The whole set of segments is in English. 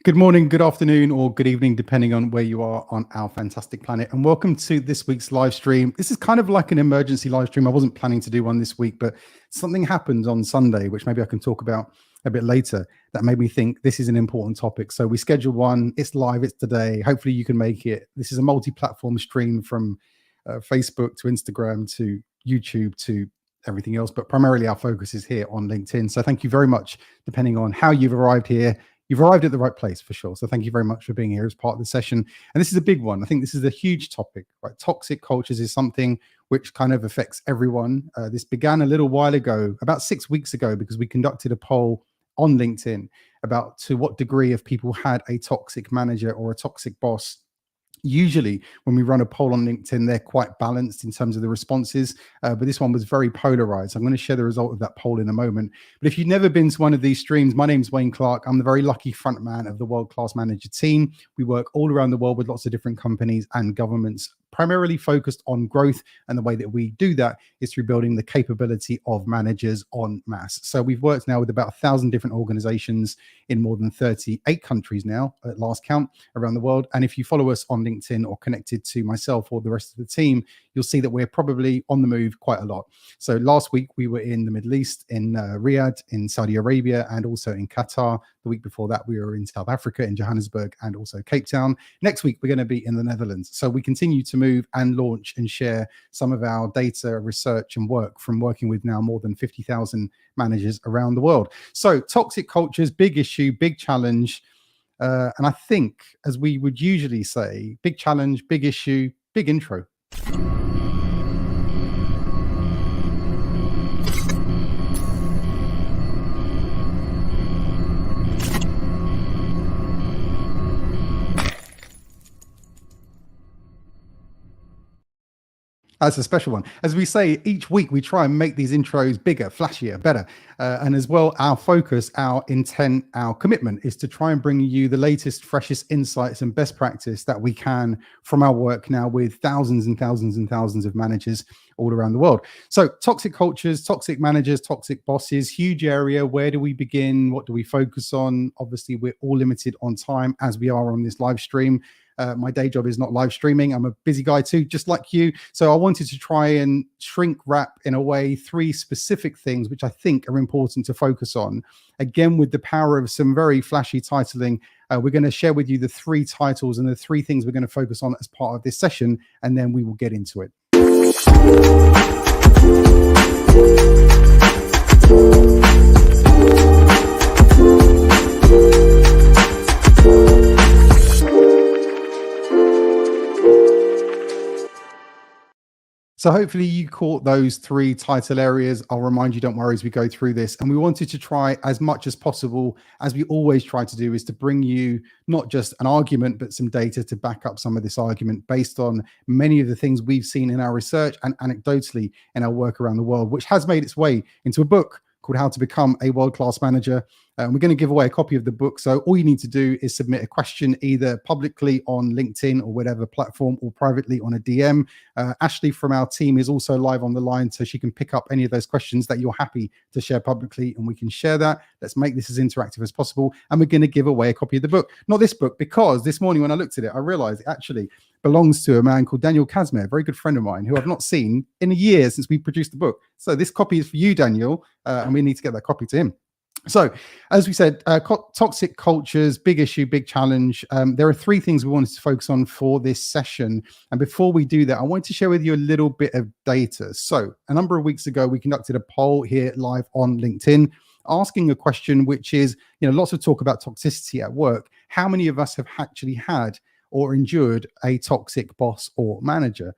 Good morning, good afternoon, or good evening, depending on where you are on our fantastic planet. And welcome to this week's live stream. This is kind of like an emergency live stream. I wasn't planning to do one this week, but something happened on Sunday, which maybe I can talk about a bit later, that made me think this is an important topic. So we scheduled one. It's live. It's today. Hopefully you can make it. This is a multi-platform stream from Facebook to Instagram to YouTube to everything else, but primarily our focus is here on LinkedIn. So thank you very much, depending on how you've arrived here. You've arrived at the right place for sure. So thank you very much for being here as part of the session. And this is a big one. I think this is a huge topic, right? Toxic cultures is something which kind of affects everyone. This began a little while ago, about 6 weeks ago, because we conducted a poll on LinkedIn about to what degree of people had a toxic manager or a toxic boss. Usually when we run a poll on LinkedIn, they're quite balanced in terms of the responses, but this one was very polarized. I'm going to share the result of that poll in a moment. But if you've never been to one of these streams, my name's Wayne Clark. I'm the very lucky front man of the World Class Manager team. We work all around the world with lots of different companies and governments, primarily focused on growth. And the way that we do that is through building the capability of managers en masse. So we've worked now with about 1,000 different organizations in more than 38 countries now at last count around the world. And if you follow us on LinkedIn or connected to myself or the rest of the team, you'll see that we're probably on the move quite a lot. So last week we were in the Middle East, in Riyadh, in Saudi Arabia, and also in Qatar. The week before that, we were in South Africa, in Johannesburg, and also Cape Town. Next week, we're going to be in the Netherlands. So we continue to move and launch and share some of our data, research, and work from working with now more than 50,000 managers around the world. So toxic cultures, big issue, big challenge. And I think, as we would usually say, big challenge, big issue, big intro. That's a special one. As we say, each week we try and make these intros bigger, flashier, better. And as well, our focus, our intent, our commitment is to try and bring you the latest, freshest insights and best practice that we can from our work now with thousands and thousands and thousands of managers all around the world. So toxic cultures, toxic managers, toxic bosses, huge area. Where do we begin? What do we focus on? Obviously, we're all limited on time as we are on this live stream. My day job is not live streaming. I'm a busy guy too, just like you. So I wanted to try and shrink wrap in a way 3 specific things which I think are important to focus on. Again, with the power of some very flashy titling, we're going to share with you the 3 titles and the 3 things we're going to focus on as part of this session, and then we will get into it. So hopefully you caught those 3 title areas. I'll remind you, don't worry, as we go through this. And we wanted to try as much as possible, as we always try to do, is to bring you not just an argument, but some data to back up some of this argument based on many of the things we've seen in our research and anecdotally in our work around the world, which has made its way into a book called How to Become a World-Class Manager. And we're going to give away a copy of the book. So all you need to do is submit a question either publicly on LinkedIn or whatever platform, or privately on a DM. Ashley from our team is also live on the line, so she can pick up any of those questions that you're happy to share publicly, and we can share that. Let's make this as interactive as possible. And we're going to give away a copy of the book. Not this book, because this morning when I looked at it, I realized it actually belongs to a man called Daniel Casimir, a very good friend of mine, who I've not seen in a year since we produced the book. So this copy is for you, Daniel, and we need to get that copy to him. So, as we said, toxic cultures, big issue, big challenge. There are 3 things we wanted to focus on for this session. And before we do that, I wanted to share with you a little bit of data. So, a number of weeks ago, we conducted a poll here live on LinkedIn, asking a question, which is, lots of talk about toxicity at work. How many of us have actually had or endured a toxic boss or manager?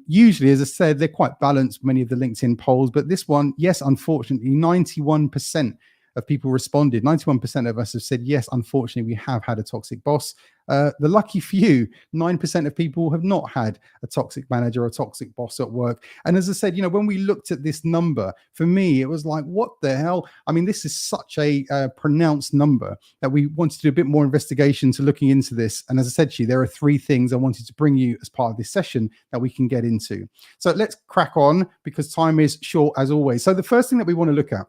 Usually, as I said, they're quite balanced, many of the LinkedIn polls, but this one, yes, unfortunately, 91% of people responded. 91% of us have said, yes, unfortunately, we have had a toxic boss. The lucky few, 9% of people have not had a toxic manager or a toxic boss at work. And as I said, when we looked at this number, for me, it was like, what the hell? I mean, this is such a pronounced number that we wanted to do a bit more investigation to looking into this. And as I said to you, there are 3 things I wanted to bring you as part of this session that we can get into. So let's crack on, because time is short as always. So the first thing that we want to look at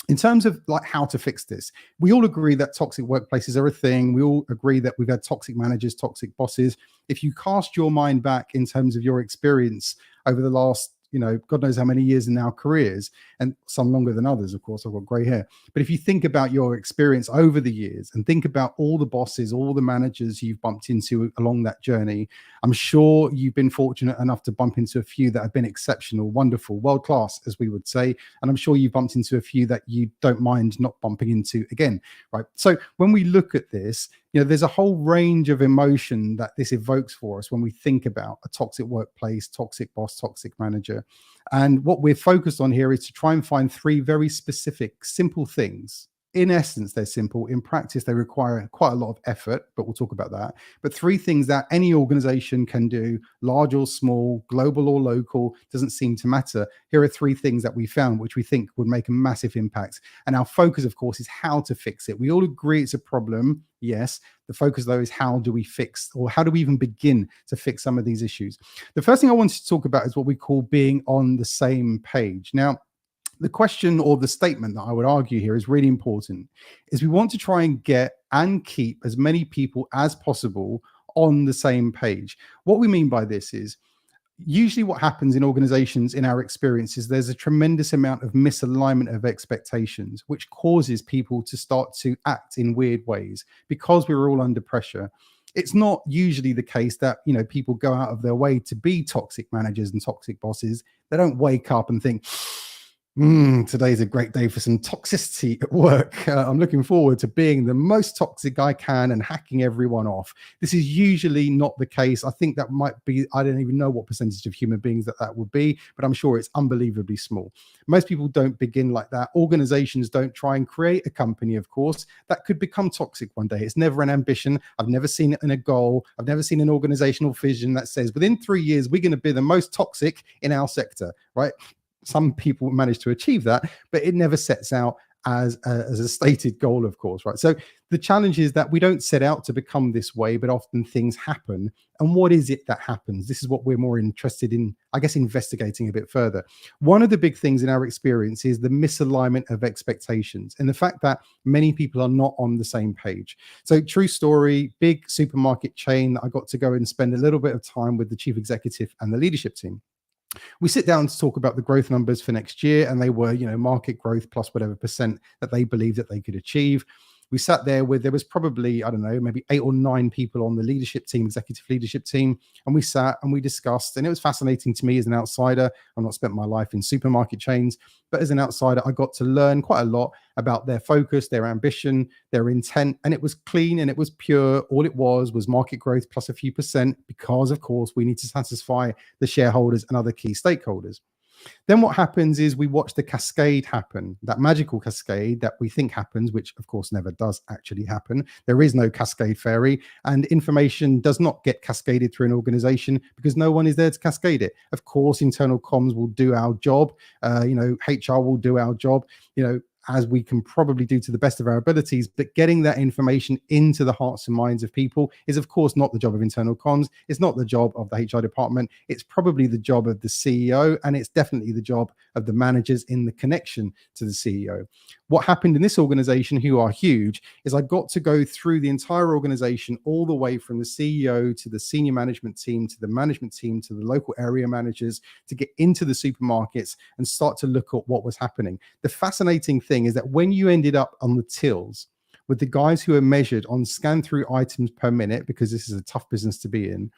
In terms of like how to fix this, we all agree that toxic workplaces are a thing. We all agree that we've had toxic managers, toxic bosses. If you cast your mind back in terms of your experience over the last, God knows how many years in our careers, and some longer than others, of course, I've got gray hair. But if you think about your experience over the years and think about all the bosses, all the managers you've bumped into along that journey, I'm sure you've been fortunate enough to bump into a few that have been exceptional, wonderful, world class, as we would say. And I'm sure you've bumped into a few that you don't mind not bumping into again, right? So when we look at this, there's a whole range of emotion that this evokes for us when we think about a toxic workplace, toxic boss, toxic manager. And what we're focused on here is to try and find three very specific, simple things. In essence, they're simple. In practice, they require quite a lot of effort, but we'll talk about that. But three things that any organization can do, large or small, global or local, doesn't seem to matter. Here are three things that we found, which we think would make a massive impact. And our focus, of course, is how to fix it. We all agree it's a problem. Yes. The focus, though, is how do we fix, or how do we even begin to fix some of these issues? The first thing I wanted to talk about is what we call being on the same page. Now, the question or the statement that I would argue here is really important, is we want to try and get and keep as many people as possible on the same page. What we mean by this is usually what happens in organizations in our experience is there's a tremendous amount of misalignment of expectations, which causes people to start to act in weird ways because we're all under pressure. It's not usually the case that, people go out of their way to be toxic managers and toxic bosses. They don't wake up and think, today's a great day for some toxicity at work. I'm looking forward to being the most toxic I can and hacking everyone off. This is usually not the case. I think that might be, I don't even know what percentage of human beings that would be, but I'm sure it's unbelievably small. Most people don't begin like that. Organizations don't try and create a company, of course, that could become toxic one day. It's never an ambition. I've never seen it in a goal. I've never seen an organizational vision that says within 3 years, we're going to be the most toxic in our sector, right? Some people manage to achieve that, but it never sets out as a stated goal, of course, right? So the challenge is that we don't set out to become this way, but often things happen. And what is it that happens? This is what we're more interested in, I guess, investigating a bit further. One of the big things in our experience is the misalignment of expectations and the fact that many people are not on the same page. So true story, big supermarket chain that I got to go and spend a little bit of time with the chief executive and the leadership team. We sit down to talk about the growth numbers for next year, and they were, market growth plus whatever percent that they believed that they could achieve. We sat there there was probably, I don't know, maybe 8 or 9 people on the leadership team, executive leadership team. And we sat and we discussed, and it was fascinating to me as an outsider. I've not spent my life in supermarket chains, but as an outsider, I got to learn quite a lot about their focus, their ambition, their intent. And it was clean and it was pure. All it was market growth plus a few percent, because of course we need to satisfy the shareholders and other key stakeholders. Then what happens is we watch the cascade happen, that magical cascade that we think happens, which of course never does actually happen. There is no cascade fairy, and information does not get cascaded through an organization because no one is there to cascade it. Of course, internal comms will do our job. HR will do our job, as we can probably do to the best of our abilities, but getting that information into the hearts and minds of people is, of course, not the job of internal comms. It's not the job of the HR department. It's probably the job of the CEO, and it's definitely the job of the managers in the connection to the CEO. What happened in this organization, who are huge, is I got to go through the entire organization, all the way from the CEO to the senior management team, to the management team, to the local area managers, to get into the supermarkets and start to look at what was happening. The fascinating thing is that when you ended up on the tills with the guys who are measured on scan through items per minute, because this is a tough business to be in,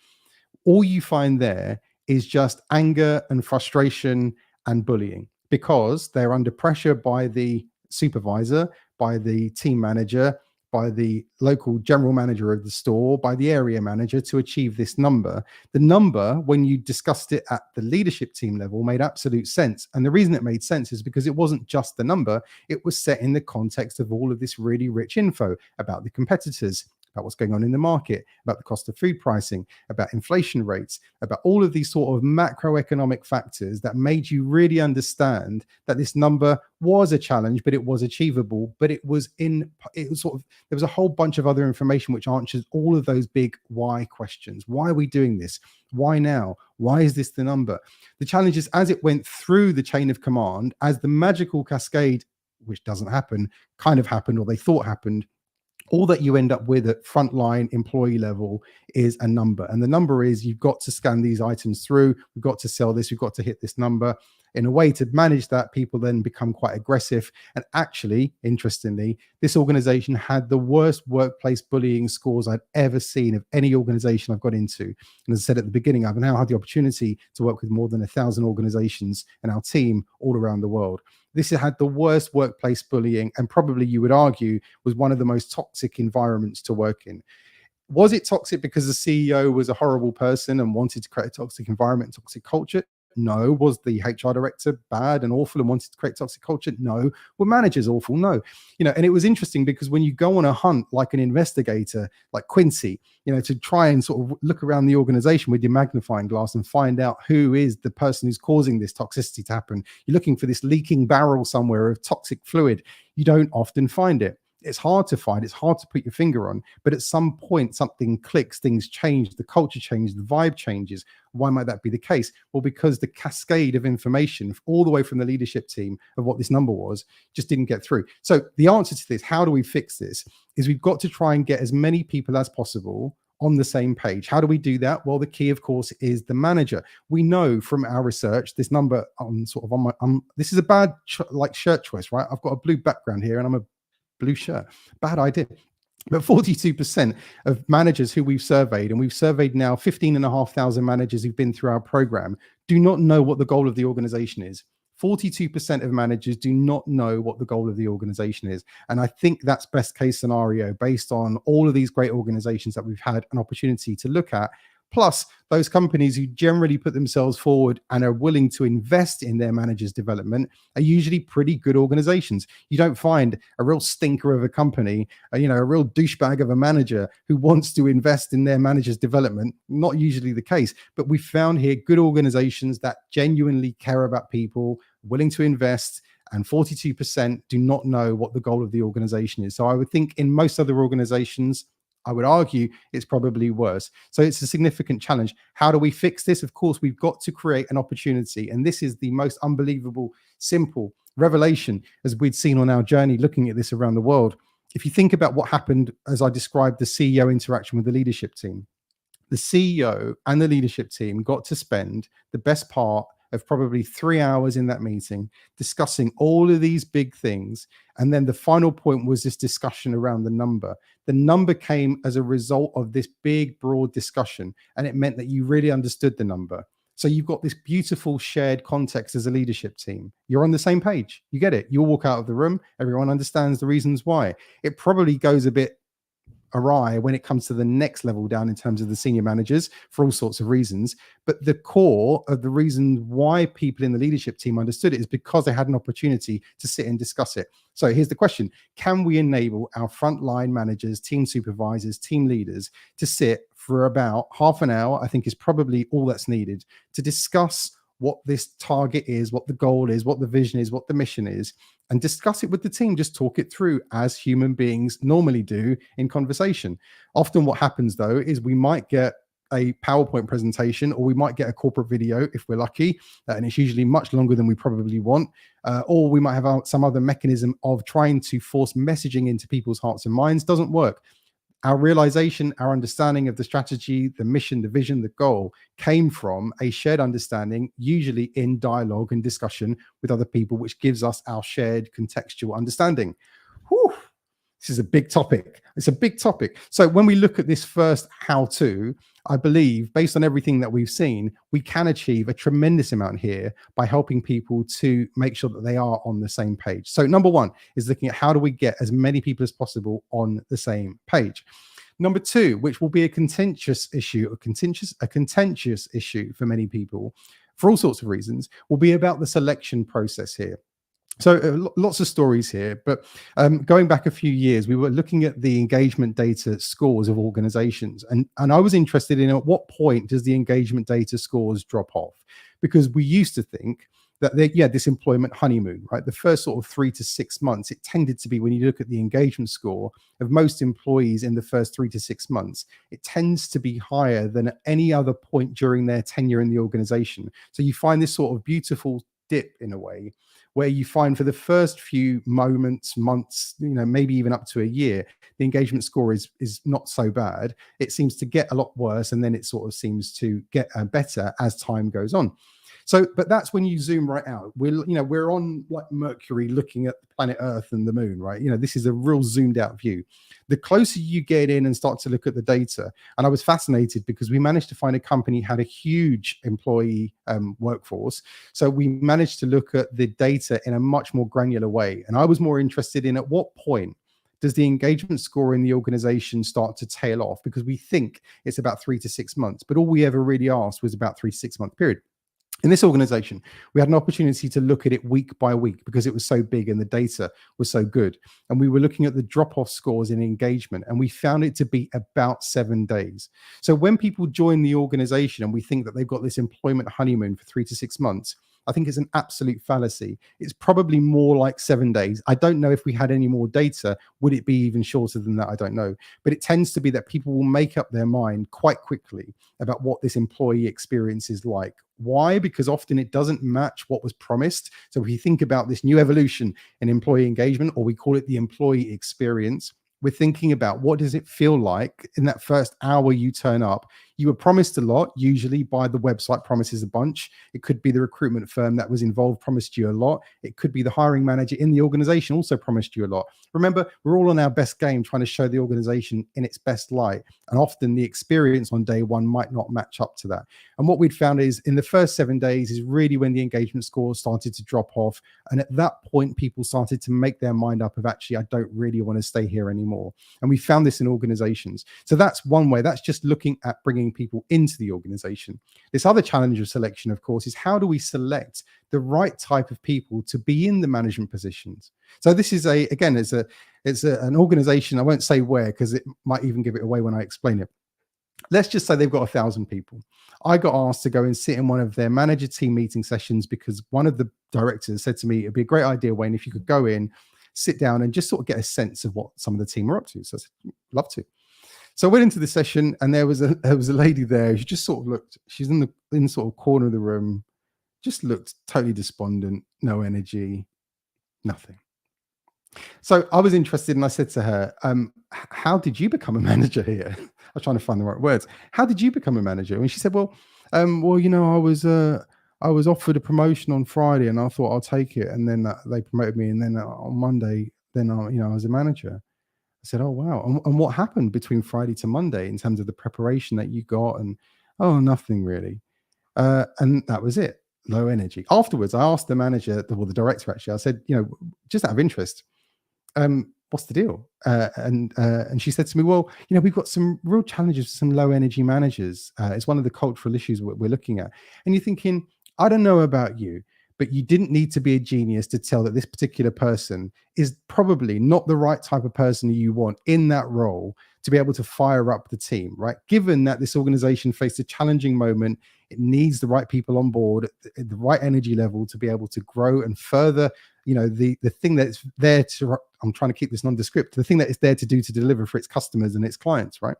all you find there is just anger and frustration and bullying, because they're under pressure by the supervisor, by the team manager, by the local general manager of the store, by the area manager to achieve this number. The number, when you discussed it at the leadership team level, made absolute sense. And the reason it made sense is because it wasn't just the number, it was set in the context of all of this really rich info about the competitors, about what's going on in the market, about the cost of food pricing, about inflation rates, about all of these sort of macroeconomic factors that made you really understand that this number was a challenge, but it was achievable. But there was a whole bunch of other information which answers all of those big why questions. Why are we doing this? Why now? Why is this the number? The challenge is, as it went through the chain of command, as the magical cascade which doesn't happen, kind of happened, or they thought happened. All that you end up with at frontline employee level is a number. And the number is, you've got to scan these items through, we've got to sell this, we've got to hit this number. In a way to manage that, people then become quite aggressive. And actually, interestingly, this organization had the worst workplace bullying scores I'd ever seen of any organization I've got into. And as I said at the beginning, I've now had the opportunity to work with more than 1,000 organizations and our team all around the world. This had the worst workplace bullying, and probably you would argue was one of the most toxic environments to work in. Was it toxic because the CEO was a horrible person and wanted to create a toxic environment, toxic culture? No. Was the HR director bad and awful and wanted to create toxic culture? No. Were managers awful? No. And it was interesting because when you go on a hunt like an investigator, like Quincy, to try and sort of look around the organization with your magnifying glass and find out who is the person who's causing this toxicity to happen. You're looking for this leaking barrel somewhere of toxic fluid. You don't often find it. It's hard to find, it's hard to put your finger on, but at some point something clicks, things change, the culture changes, the vibe changes. Why might that be the case? Well, because the cascade of information all the way from the leadership team of what this number was just didn't get through. So the answer to this, how do we fix this, is we've got to try and get as many people as possible on the same page. How do we do that? Well, the key, of course, is the manager. We know from our research, this number this is a bad shirt choice, right? I've got a blue background here and I'm a blue shirt. Bad idea. But 42% of managers who we've surveyed, and we've surveyed now 15,500 managers who've been through our program, do not know what the goal of the organization is. 42% of managers do not know what the goal of the organization is. And I think that's best case scenario based on all of these great organizations that we've had an opportunity to look at. Plus, those companies who generally put themselves forward and are willing to invest in their managers' development are usually pretty good organizations. You don't find a real stinker of a company, a real douchebag of a manager who wants to invest in their managers' development. Not usually the case, but we found here good organizations that genuinely care about people, willing to invest, and 42% do not know what the goal of the organization is. So I would think in most other organizations, I would argue it's probably worse. So it's a significant challenge. How do we fix this? Of course, we've got to create an opportunity. And this is the most unbelievable, simple revelation as we'd seen on our journey looking at this around the world. If you think about what happened as I described the CEO interaction with the leadership team, the CEO and the leadership team got to spend the best part of probably 3 hours in that meeting discussing all of these big things. And then the final point was this discussion around the number. The number came as a result of this big, broad discussion, and it meant that you really understood the number. So you've got this beautiful shared context as a leadership team. You're on the same page. You get it. You'll walk out of the room. Everyone understands the reasons why. It probably goes a bit awry when it comes to the next level down in terms of the senior managers for all sorts of reasons. But the core of the reason why people in the leadership team understood it is because they had an opportunity to sit and discuss it. So here's the question. Can we enable our frontline managers, team supervisors, team leaders to sit for about half an hour, I think is probably all that's needed, to discuss what this target is, what the goal is, what the vision is, what the mission is, and discuss it with the team. Just talk it through as human beings normally do in conversation. Often what happens though is we might get a PowerPoint presentation, or we might get a corporate video if we're lucky, and it's usually much longer than we probably want, or we might have some other mechanism of trying to force messaging into people's hearts and minds. Doesn't work. Our realization, our understanding of the strategy, the mission, the vision, the goal came from a shared understanding, usually in dialogue and discussion with other people, which gives us our shared contextual understanding. Whew. This is a big topic. It's a big topic. So when we look at this first how-to, I believe based on everything that we've seen, we can achieve a tremendous amount here by helping people to make sure that they are on the same page. So number one is looking at how do we get as many people as possible on the same page. Number two, which will be a contentious issue, a contentious issue for many people for all sorts of reasons, will be about the selection process here. So lots of stories here, but going back a few years, we were looking at the engagement data scores of organizations. And I was interested in at what point does the engagement data scores drop off? Because we used to think that this employment honeymoon, right? The first sort of 3 to 6 months, it tended to be, when you look at the engagement score of most employees in the first 3 to 6 months, it tends to be higher than at any other point during their tenure in the organization. So you find this sort of beautiful dip in a way, where you find for the first few moments, months, maybe even up to a year, the engagement score is not so bad. It seems to get a lot worse, and then it sort of seems to get better as time goes on. So, but that's when you zoom right out. We're on like Mercury looking at the planet Earth and the moon, right? This is a real zoomed out view. The closer you get in and start to look at the data, and I was fascinated because we managed to find a company had a huge employee workforce. So we managed to look at the data in a much more granular way. And I was more interested in at what point does the engagement score in the organization start to tail off? Because we think it's about 3 to 6 months, but all we ever really asked was about 3 to 6 month period. In this organization, we had an opportunity to look at it week by week because it was so big and the data was so good. And we were looking at the drop-off scores in engagement, and we found it to be about 7 days. So when people join the organization and we think that they've got this employment honeymoon for 3 to 6 months, I think it's an absolute fallacy. It's probably more like 7 days. I don't know if we had any more data, would it be even shorter than that? I don't know. But it tends to be that people will make up their mind quite quickly about what this employee experience is like. Why? Because often it doesn't match what was promised. So if you think about this new evolution in employee engagement, or we call it the employee experience, we're thinking about what does it feel like in that first hour you turn up. You were promised a lot, usually by the website promises a bunch. It could be the recruitment firm that was involved promised you a lot. It could be the hiring manager in the organization also promised you a lot. Remember, we're all on our best game trying to show the organization in its best light. And often the experience on day one might not match up to that. And what we'd found is in the first 7 days is really when the engagement scores started to drop off. And at that point, people started to make their mind up of actually, I don't really want to stay here anymore. And we found this in organizations. So that's one way. That's just looking at bringing people into the organization. This other challenge of selection, of course, is how do we select the right type of people to be in the management positions? So this is an organization. I won't say where because it might even give it away when I explain it. Let's just say they've got 1,000 people. I got asked to go and sit in one of their manager team meeting sessions because one of the directors said to me, it'd be a great idea, Wayne, if you could go in, sit down and just sort of get a sense of what some of the team are up to. So I said, love to. So I went into the session and there was a lady there. She just sort of looked, she's in the sort of corner of the room, just looked totally despondent, no energy, nothing. So I was interested and I said to her, how did you become a manager here? I was trying to find the right words. How did you become a manager? And she said, well, I was offered a promotion on Friday and I thought I'll take it. And then they promoted me. And then on Monday, I was a manager. I said, oh, wow. And what happened between Friday to Monday in terms of the preparation that you got? And, oh, nothing really. And that was it. Low energy. Afterwards, I asked the manager, the director actually, I said, just out of interest, what's the deal? And she said to me, well, we've got some real challenges with some low energy managers. It's one of the cultural issues we're looking at. And you're thinking, I don't know about you, but you didn't need to be a genius to tell that this particular person is probably not the right type of person you want in that role to be able to fire up the team, right? Given that this organization faced a challenging moment, it needs the right people on board, the right energy level to be able to grow and further, the thing that's there to, I'm trying to keep this nondescript, the thing that it's there to do to deliver for its customers and its clients, right?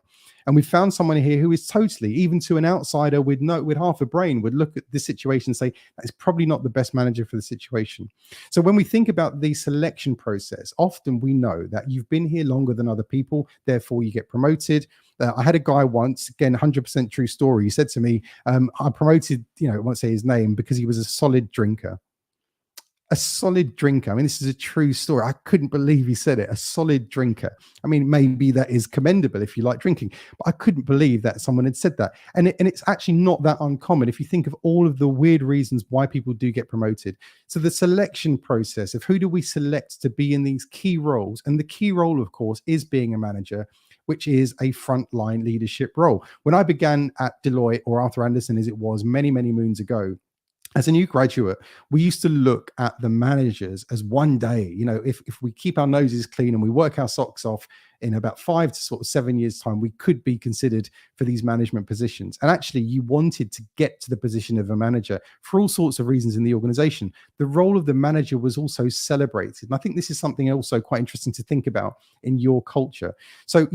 And we found someone here who is totally, even to an outsider with half a brain, would look at this situation and say, that's probably not the best manager for the situation. So when we think about the selection process, often we know that you've been here longer than other people, therefore you get promoted. I had a guy once, again, 100% true story. He said to me, I promoted, I won't say his name, because he was a solid drinker. A solid drinker. I mean, this is a true story. I couldn't believe he said it. A solid drinker. I mean, maybe that is commendable if you like drinking, but I couldn't believe that someone had said that. And it's actually not that uncommon if you think of all of the weird reasons why people do get promoted. So the selection process of who do we select to be in these key roles? And the key role, of course, is being a manager, which is a frontline leadership role. When I began at Deloitte, or Arthur Andersen as it was many, many moons ago, as a new graduate, we used to look at the managers as one day. If we keep our noses clean and we work our socks off, in about 5 to sort of 7 years' time, we could be considered for these management positions. And actually, you wanted to get to the position of a manager for all sorts of reasons in the organization. The role of the manager was also celebrated. And I think this is something also quite interesting to think about in your culture. So,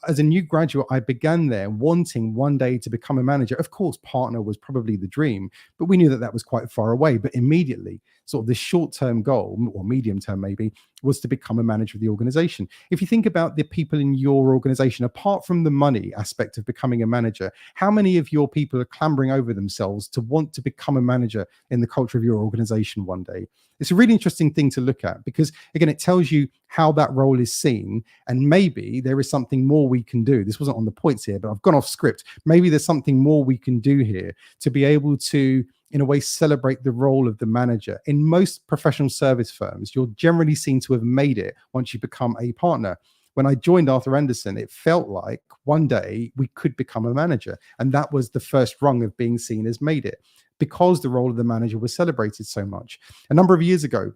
as a new graduate, I began there wanting one day to become a manager. Of course, partner was probably the dream, but we knew that that was quite far away. But immediately, sort of this short-term goal, or medium-term maybe, was to become a manager of the organization. If you think about the people in your organization, apart from the money aspect of becoming a manager, how many of your people are clambering over themselves to want to become a manager in the culture of your organization one day? It's a really interesting thing to look at because, again, it tells you how that role is seen. And maybe there is something more we can do. This wasn't on the points here, but I've gone off script. Maybe there's something more we can do here to be able to, in a way, celebrate the role of the manager. In most professional service firms, you're generally seen to have made it once you become a partner. When I joined Arthur Andersen, it felt like one day we could become a manager. And that was the first rung of being seen as made it, because the role of the manager was celebrated so much. A number of years ago,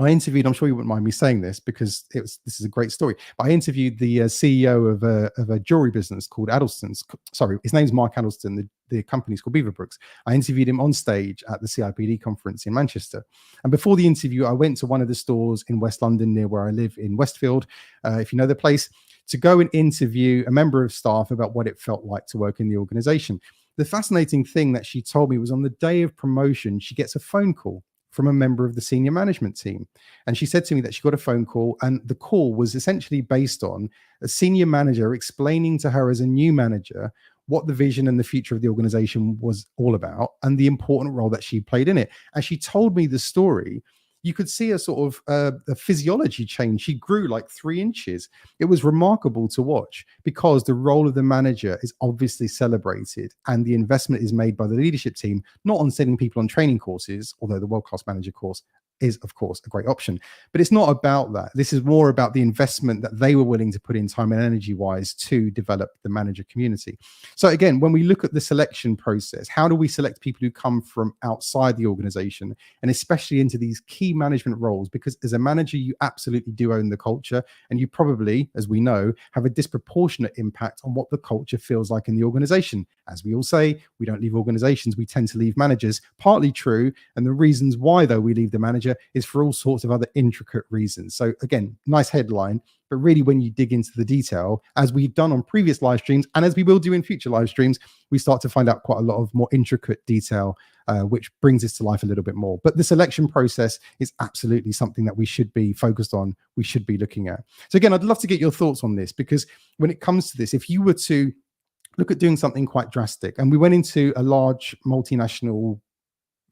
I interviewed, I'm sure you wouldn't mind me saying this because this is a great story, but I interviewed the CEO of a jewelry business called Addleston's. Sorry, his name's Mark Addleston. The company's called Beaverbrooks. I interviewed him on stage at the CIPD conference in Manchester. And before the interview, I went to one of the stores in West London near where I live in Westfield, if you know the place, to go and interview a member of staff about what it felt like to work in the organization. The fascinating thing that she told me was on the day of promotion, she gets a phone call from a member of the senior management team. And she said to me that she got a phone call, and the call was essentially based on a senior manager explaining to her as a new manager what the vision and the future of the organization was all about and the important role that she played in it. As she told me the story, you could see a sort of a physiology change. She grew like 3 inches. It was remarkable to watch because the role of the manager is obviously celebrated and the investment is made by the leadership team, not on sending people on training courses, although the World-Class Manager course is, of course, a great option. But it's not about that. This is more about the investment that they were willing to put in time and energy-wise to develop the manager community. So again, when we look at the selection process, how do we select people who come from outside the organization and especially into these key management roles? Because as a manager, you absolutely do own the culture, and you probably, as we know, have a disproportionate impact on what the culture feels like in the organization. As we all say, we don't leave organizations, we tend to leave managers. Partly true, and the reasons why, though, we leave the manager is for all sorts of other intricate reasons. So again, nice headline, but really when you dig into the detail, as we've done on previous live streams and as we will do in future live streams, we start to find out quite a lot of more intricate detail, which brings this to life a little bit more. But the selection process is absolutely something that we should be focused on, we should be looking at. So again, I'd love to get your thoughts on this, because when it comes to this, if you were to look at doing something quite drastic, and we went into a large multinational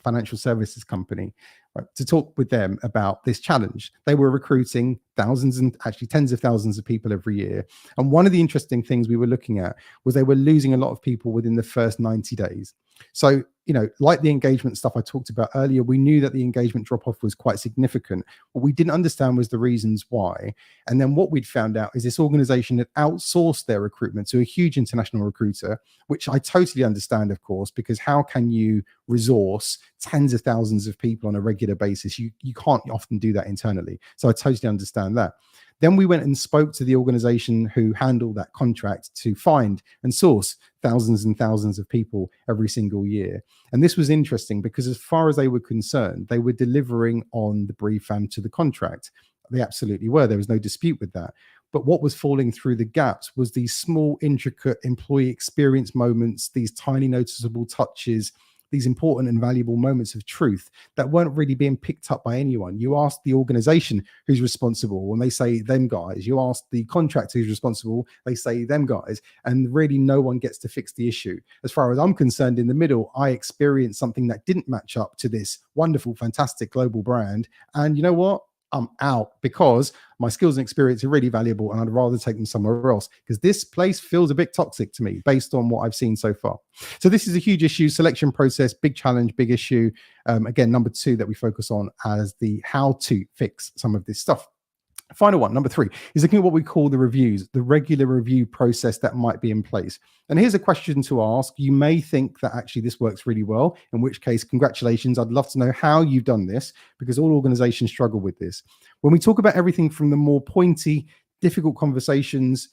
financial services company, right, to talk with them about this challenge. They were recruiting thousands and actually tens of thousands of people every year. And one of the interesting things we were looking at was they were losing a lot of people within the first 90 days. So, you know, like the engagement stuff I talked about earlier, we knew that the engagement drop-off was quite significant. What we didn't understand was the reasons why. And then what we'd found out is this organization had outsourced their recruitment to a huge international recruiter, which I totally understand, of course, because how can you resource tens of thousands of people on a regular basis? You can't often do that internally. So I totally understand that. Then we went and spoke to the organization who handled that contract to find and source thousands and thousands of people every single year. And this was interesting because as far as they were concerned, they were delivering on the brief and to the contract. They absolutely were. There was no dispute with that. But what was falling through the gaps was these small, intricate employee experience moments, these tiny noticeable touches, these important and valuable moments of truth that weren't really being picked up by anyone. You ask the organization who's responsible and they say them guys. You ask the contractor who's responsible, they say them guys. And really no one gets to fix the issue. As far as I'm concerned, in the middle, I experienced something that didn't match up to this wonderful, fantastic global brand. And you know what? I'm out because my skills and experience are really valuable and I'd rather take them somewhere else because this place feels a bit toxic to me based on what I've seen so far. So this is a huge issue, selection process, big challenge, big issue. Again, number 2 that we focus on as the how to fix some of this stuff. Final one, number 3, is looking at what we call the reviews, the regular review process that might be in place. And here's a question to ask. You may think that actually this works really well, in which case, congratulations. I'd love to know how you've done this because all organizations struggle with this. When we talk about everything from the more pointy, difficult conversations,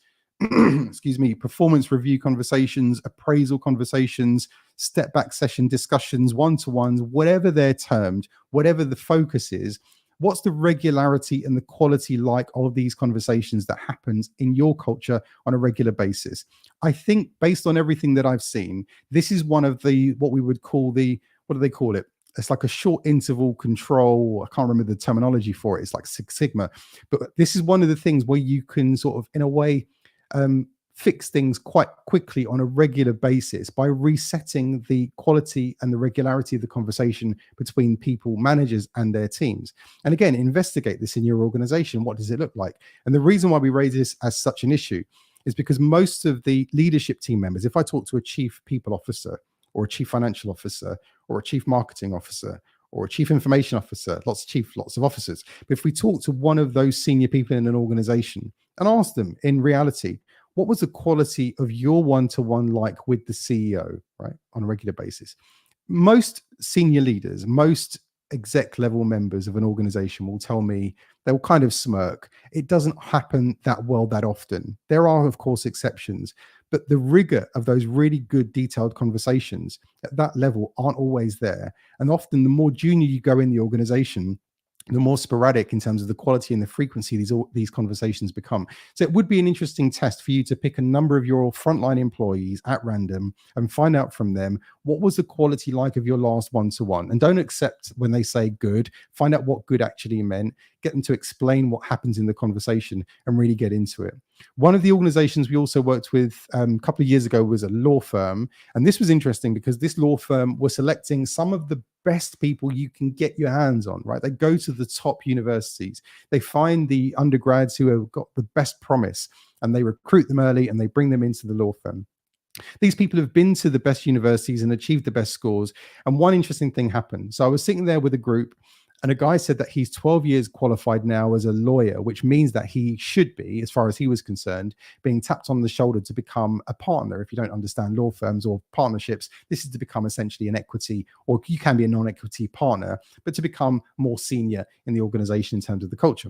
excuse me, performance review conversations, appraisal conversations, step back session discussions, one-to-ones, whatever they're termed, whatever the focus is, What's the regularity and the quality like of these conversations that happens in your culture on a regular basis? I think based on everything that I've seen, this is one of the, what we would call the, what do they call it? It's like a short interval control. I can't remember the terminology for it. It's like Six Sigma. But this is one of the things where you can sort of, in a way, fix things quite quickly on a regular basis by resetting the quality and the regularity of the conversation between people, managers, and their teams. And again, investigate this in your organization. What does it look like? And the reason why we raise this as such an issue is because most of the leadership team members, if I talk to a chief people officer or a chief financial officer or a chief marketing officer or a chief information officer, lots of officers. But if we talk to one of those senior people in an organization and ask them in reality, what was the quality of your one-to-one like with the CEO, right, on a regular basis? Most senior leaders, most exec level members of an organization will tell me, they'll kind of smirk. It doesn't happen that well that often. There are, of course, exceptions, but the rigor of those really good detailed conversations at that level aren't always there. And often the more junior you go in the organization, the more sporadic in terms of the quality and the frequency these conversations become. So it would be an interesting test for you to pick a number of your frontline employees at random and find out from them, what was the quality like of your last one-to-one? And don't accept when they say good. Find out what good actually meant. Get them to explain what happens in the conversation and really get into it. One of the organizations we also worked with a couple of years ago was a law firm. And this was interesting because this law firm was selecting some of the best people you can get your hands on, right? They go to the top universities. They find the undergrads who have got the best promise and they recruit them early and they bring them into the law firm. These people have been to the best universities and achieved the best scores. And one interesting thing happened. So I was sitting there with a group and a guy said that he's 12 years qualified now as a lawyer, which means that he should be, as far as he was concerned, being tapped on the shoulder to become a partner. If you don't understand law firms or partnerships, this is to become essentially an equity, or you can be a non-equity partner, but to become more senior in the organization in terms of the culture.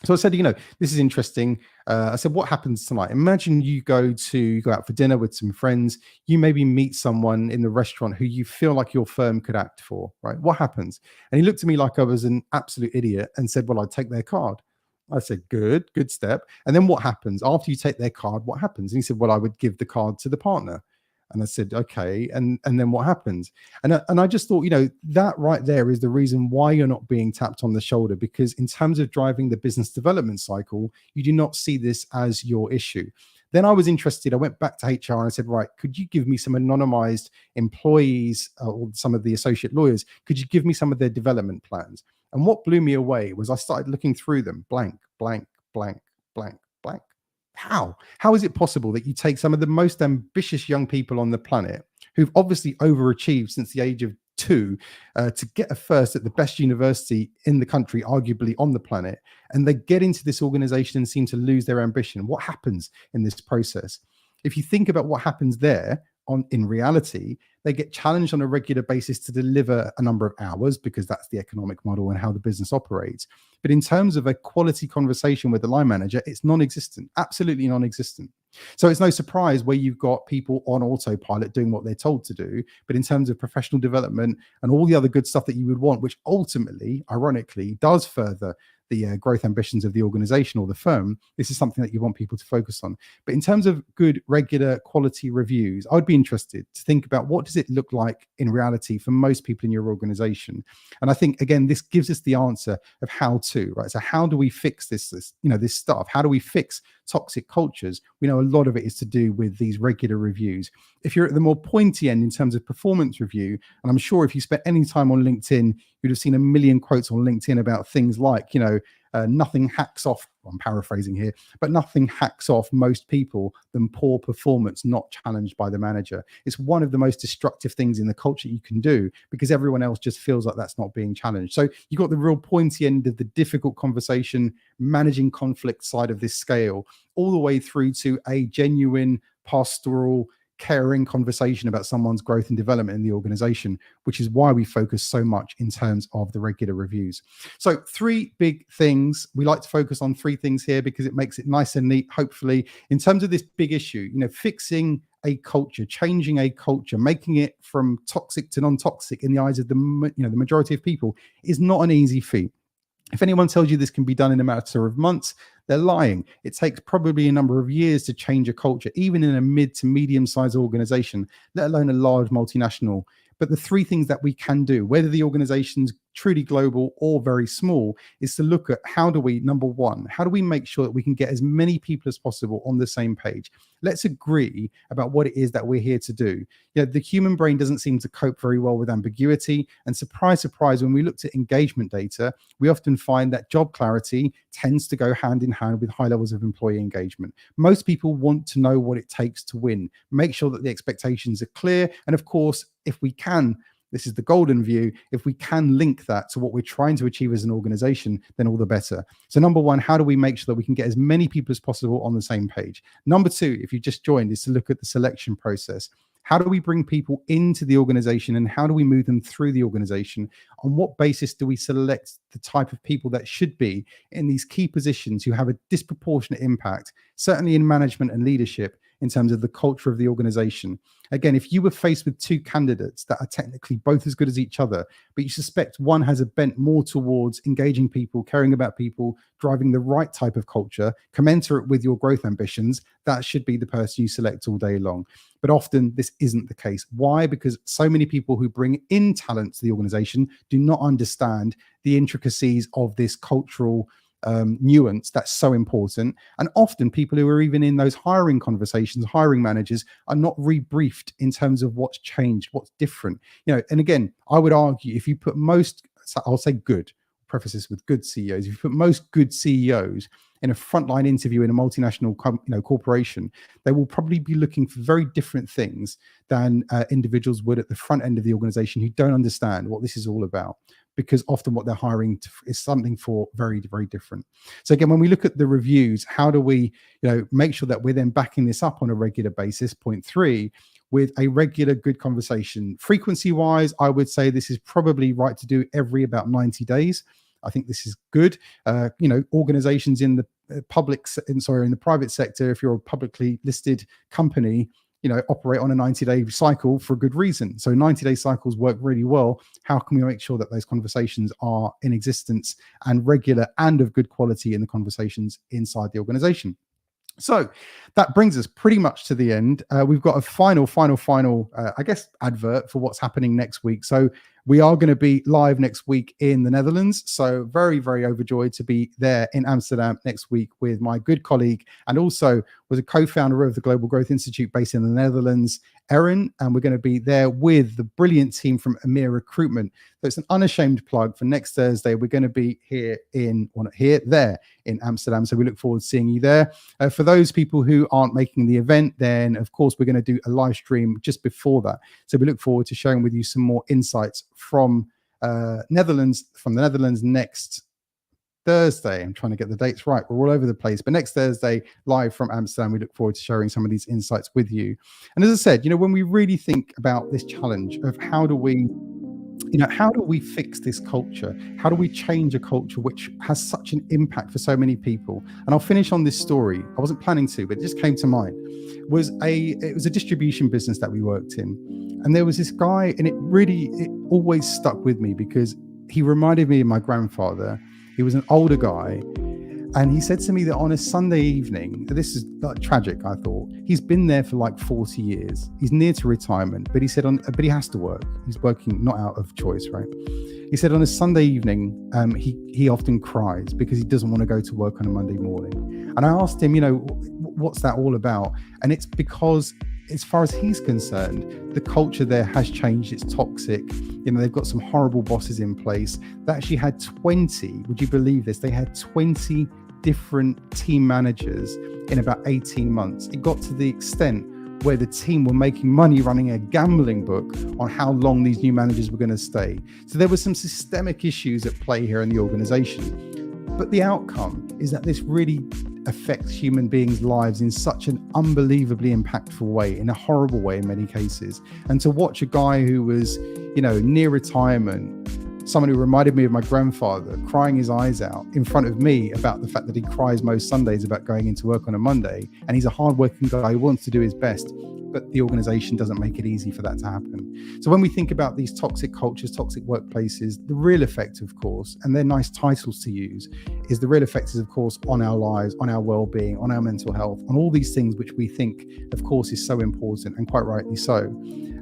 So I said, this is interesting. I said, what happens tonight? Imagine you go out for dinner with some friends. You maybe meet someone in the restaurant who you feel like your firm could act for, right? What happens? And he looked at me like I was an absolute idiot and said, well, I'd take their card. I said, good step. And then what happens? After you take their card, what happens? And he said, well, I would give the card to the partner. And I said, okay. And then what happens? And I just thought, that right there is the reason why you're not being tapped on the shoulder, because in terms of driving the business development cycle, you do not see this as your issue. Then I was interested. I went back to HR and I said, right, could you give me some anonymized employees or some of the associate lawyers? Could you give me some of their development plans? And what blew me away was I started looking through them, blank, blank, blank, blank, blank. How is it possible that you take some of the most ambitious young people on the planet who've obviously overachieved since the age of 2 to get a first at the best university in the country, arguably on the planet, and they get into this organization and seem to lose their ambition? What happens in this process? If you think about what happens there, in reality, they get challenged on a regular basis to deliver a number of hours because that's the economic model and how the business operates. But in terms of a quality conversation with the line manager, it's non-existent, absolutely non-existent. So it's no surprise where you've got people on autopilot doing what they're told to do. But in terms of professional development and all the other good stuff that you would want, which ultimately, ironically, does further the growth ambitions of the organization or the firm, this is something that you want people to focus on. But in terms of good, regular quality reviews, I would be interested to think about, what does it look like in reality for most people in your organization? And I think, again, this gives us the answer of how to, right? So how do we fix this stuff? How do we fix toxic cultures? We know a lot of it is to do with these regular reviews. If you're at the more pointy end in terms of performance review, and I'm sure if you spent any time on LinkedIn, you'd have seen a million quotes on LinkedIn about things like, nothing hacks off, I'm paraphrasing here, but nothing hacks off most people than poor performance not challenged by the manager. It's one of the most destructive things in the culture you can do, because everyone else just feels like that's not being challenged. So you've got the real pointy end of the difficult conversation, managing conflict side of this scale, all the way through to a genuine pastoral, caring conversation about someone's growth and development in the organization, which is why we focus so much in terms of the regular reviews. So 3 big things. We like to focus on 3 things here because it makes it nice and neat, hopefully, in terms of this big issue, fixing a culture, changing a culture, making it from toxic to non-toxic in the eyes of the majority of people is not an easy feat. If anyone tells you this can be done in a matter of months, they're lying. It takes probably a number of years to change a culture, even in a mid to medium sized organization, let alone a large multinational. But the three things that we can do, whether the organization's truly global or very small, is to look at how do we, number one, how do we make sure that we can get as many people as possible on the same page? Let's agree about what it is that we're here to do. The human brain doesn't seem to cope very well with ambiguity. And surprise, surprise, when we looked at engagement data, we often find that job clarity tends to go hand in hand with high levels of employee engagement. Most people want to know what it takes to win, make sure that the expectations are clear. And of course, if we can, this is the golden view, if we can link that to what we're trying to achieve as an organization, then all the better. So number one, how do we make sure that we can get as many people as possible on the same page? Number two, if you just joined, is to look at the selection process. How do we bring people into the organization and how do we move them through the organization? On what basis do we select the type of people that should be in these key positions who have a disproportionate impact, certainly in management and leadership, in terms of the culture of the organization? Again, if you were faced with two candidates that are technically both as good as each other, but you suspect one has a bent more towards engaging people, caring about people, driving the right type of culture, commensurate with your growth ambitions, that should be the person you select all day long. But often this isn't the case. Why? Because so many people who bring in talent to the organization do not understand the intricacies of this cultural nuance that's so important. And often people who are even in those hiring conversations, hiring managers, are not rebriefed in terms of what's changed, what's different. And again, I would argue if you put most, I'll say good, preface this with good CEOs, if you put most good CEOs in a frontline interview in a multinational corporation, they will probably be looking for very different things than individuals would at the front end of the organization who don't understand what this is all about, because often what they're hiring is something for very, very different. So again, when we look at the reviews, how do we make sure that we're then backing this up on a regular basis? Point three, with a regular good conversation. Frequency wise, I would say this is probably right to do every about 90 days. I think this is good. Organizations in the in the private sector, if you're a publicly listed company, operate on a 90-day cycle for a good reason. So 90-day cycles work really well. How can we make sure that those conversations are in existence and regular and of good quality in the conversations inside the organization? So that brings us pretty much to the end. We've got a final, advert for what's happening next week. So we are going to be live next week in the Netherlands. So very, very overjoyed to be there in Amsterdam next week with my good colleague and also was a co-founder of the Global Growth Institute based in the Netherlands, Erin. And we're going to be there with the brilliant team from Amir Recruitment. So it's an unashamed plug for next Thursday. We're going to be there in Amsterdam. So we look forward to seeing you there. For those people who aren't making the event, then of course we're going to do a live stream just before that. So we look forward to sharing with you some more insights from the Netherlands next Thursday. I'm trying to get the dates right. We're all over the place. But next Thursday, live from Amsterdam, we look forward to sharing some of these insights with you. And as I said, when we really think about this challenge of how do we fix this culture? How do we change a culture which has such an impact for so many people? And I'll finish on this story. I wasn't planning to, but it just came to mind. It was a distribution business that we worked in. And there was this guy, and it always stuck with me because he reminded me of my grandfather. He was an older guy. And he said to me that on a Sunday evening, this is tragic, I thought, he's been there for like 40 years. He's near to retirement, but he said, but he has to work. He's working not out of choice, right? He said on a Sunday evening, he often cries because he doesn't want to go to work on a Monday morning. And I asked him, what's that all about? And it's because, as far as he's concerned, the culture there has changed. It's toxic. They've got some horrible bosses in place. They actually had 20, would you believe this? They had 20 different team managers in about 18 months. It got to the extent where the team were making money running a gambling book on how long these new managers were going to stay. So there were some systemic issues at play here in the organization. But the outcome is that this really affects human beings' lives in such an unbelievably impactful way, in a horrible way in many cases. And to watch a guy who was, near retirement, someone who reminded me of my grandfather, crying his eyes out in front of me about the fact that he cries most Sundays about going into work on a Monday, and he's a hardworking guy who wants to do his best. but the organization doesn't make it easy for that to happen. So when we think about these toxic cultures, toxic workplaces, the real effect, of course, and they're nice titles to use, is the real effect is, of course, on our lives, on our well-being, on our mental health, on all these things which we think, of course, is so important, and quite rightly so.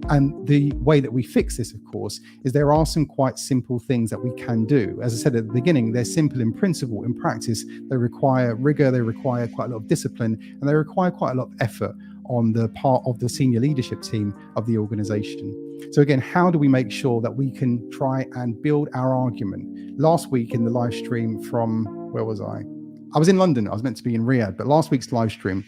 And the way that we fix this, of course, is there are some quite simple things that we can do. As I said at the beginning, they're simple in principle. In practice, they require rigor, they require quite a lot of discipline, and they require quite a lot of effort on the part of the senior leadership team of the organization. So again, how do we make sure that we can try and build our argument? Last week in the live stream from, where was I? I was in London. I was meant to be in Riyadh, but last week's live stream,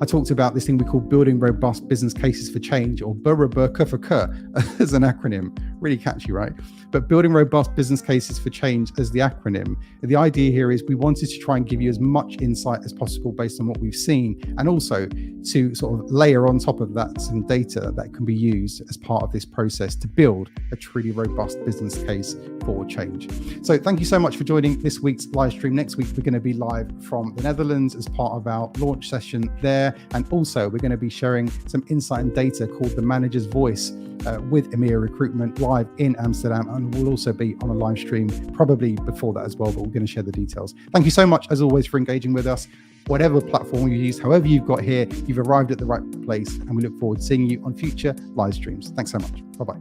I talked about this thing we call building robust business cases for change, or BRBK as an acronym. Really catchy, right? But building robust business cases for change as the acronym. The idea here is we wanted to try and give you as much insight as possible based on what we've seen, and also to sort of layer on top of that some data that can be used as part of this process to build a truly robust business case for change. So thank you so much for joining this week's live stream. Next week, we're going to be live from the Netherlands as part of our launch session there. And also we're going to be sharing some insight and data called the Manager's Voice with EMEA Recruitment live in Amsterdam. And we'll also be on a live stream probably before that as well, but we're going to share the details. Thank you so much, as always, for engaging with us. Whatever platform you use, however you've got here, you've arrived at the right place. And we look forward to seeing you on future live streams. Thanks so much. Bye-bye.